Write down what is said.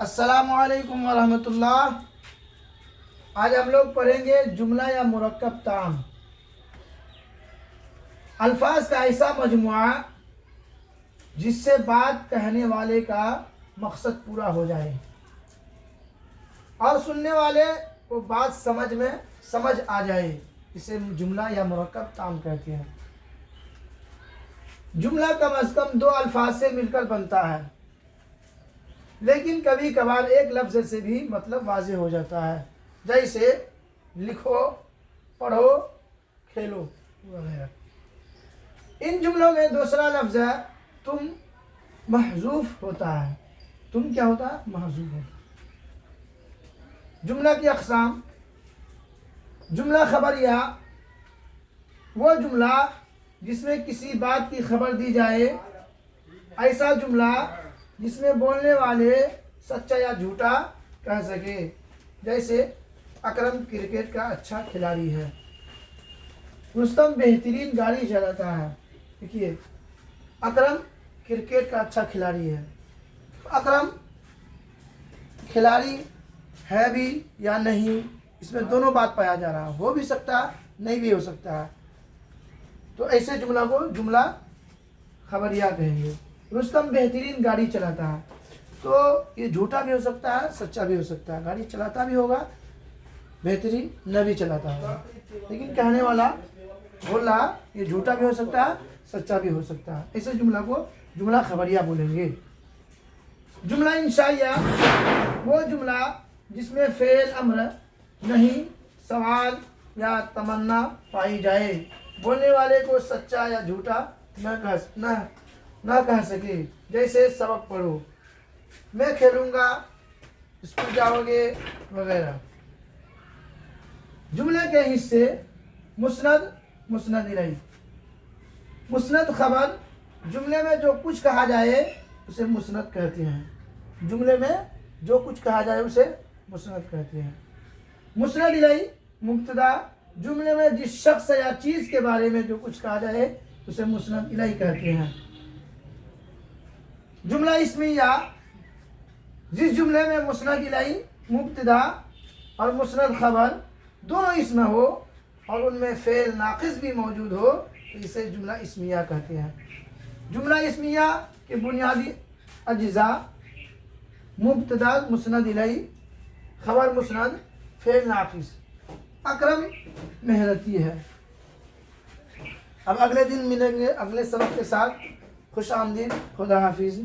السلام علیکم ورحمۃ اللہ۔ آج ہم لوگ پڑھیں گے جملہ یا مرکب تام، الفاظ کا ایسا مجموعہ جس سے بات کہنے والے کا مقصد پورا ہو جائے اور سننے والے کو بات سمجھ آ جائے، اسے جملہ یا مرکب تام کہتے ہیں۔ جملہ کم از کم دو الفاظ سے مل کر بنتا ہے، لیکن کبھی کبھار ایک لفظ سے بھی مطلب واضح ہو جاتا ہے، جیسے لکھو، پڑھو، کھیلو وغیرہ۔ ان جملوں میں دوسرا لفظ ہے تم محذوف ہوتا ہے۔ تم کیا ہوتا ہے؟ محذوف ہوتا ہے۔ جملہ کی اقسام: جملہ خبریہ، وہ جملہ جس میں کسی بات کی خبر دی جائے، ایسا جملہ جس میں بولنے والے سچا یا جھوٹا کہہ سکے، جیسے اکرم کرکٹ کا اچھا کھلاڑی ہے، رستم بہترین گاڑی چلاتا ہے۔ دیکھیے، اکرم کرکٹ کا اچھا کھلاڑی ہے، اکرم کھلاڑی ہے بھی یا نہیں، اس میں دونوں بات پایا جا رہا ہے، ہو بھی سکتا ہے، نہیں بھی ہو سکتا ہے، تو ایسے جملہ کو جملہ خبریہ کہیں گے۔ رستم بہترین گاڑی چلاتا ہے، تو یہ جھوٹا بھی ہو سکتا ہے، سچا بھی ہو سکتا ہے، گاڑی چلاتا بھی ہوگا، بہترین نہ بھی چلاتا ہوگا، لیکن کہنے والا بول رہا یہ جھوٹا بھی ہو سکتا ہے، سچا بھی ہو سکتا ہے، ایسے جملہ کو جملہ خبریہ بولیں گے۔ جملہ انشائیہ، وہ جملہ جس میں فعل امر نہیں، سوال یا تمنا پائی جائے، بولنے والے کو سچا یا جھوٹا نہ کہہ سکے، جیسے سبق پڑھو، میں کھیلوں گا، اسکول جاؤ گے وغیرہ۔ جملے کے حصے: مسند، مسند الیہ۔ مسند خبر، جملے میں جو کچھ کہا جائے اسے مسند کہتے ہیں۔ جملے میں جو کچھ کہا جائے اسے مسند کہتے ہیں۔ مسند الیہ مبتدا، جملے میں جس شخص یا چیز کے بارے میں جو کچھ کہا جائے اسے مسند الیہ کہتے ہیں۔ جملہ اسمیہ، جس جملے میں مسند الیہ مبتدا اور مسند خبر دونوں اسم ہو اور ان میں فعل ناقص بھی موجود ہو تو اسے جملہ اسمیہ کہتے ہیں۔ جملہ اسمیہ کے بنیادی اجزاء: مبتدا مسند الیہ، خبر مسند، فعل ناقص۔ اکرم محنتی ہے۔ اب اگلے دن ملیں گے اگلے سبق کے ساتھ۔ خوش آمدید، خدا حافظ۔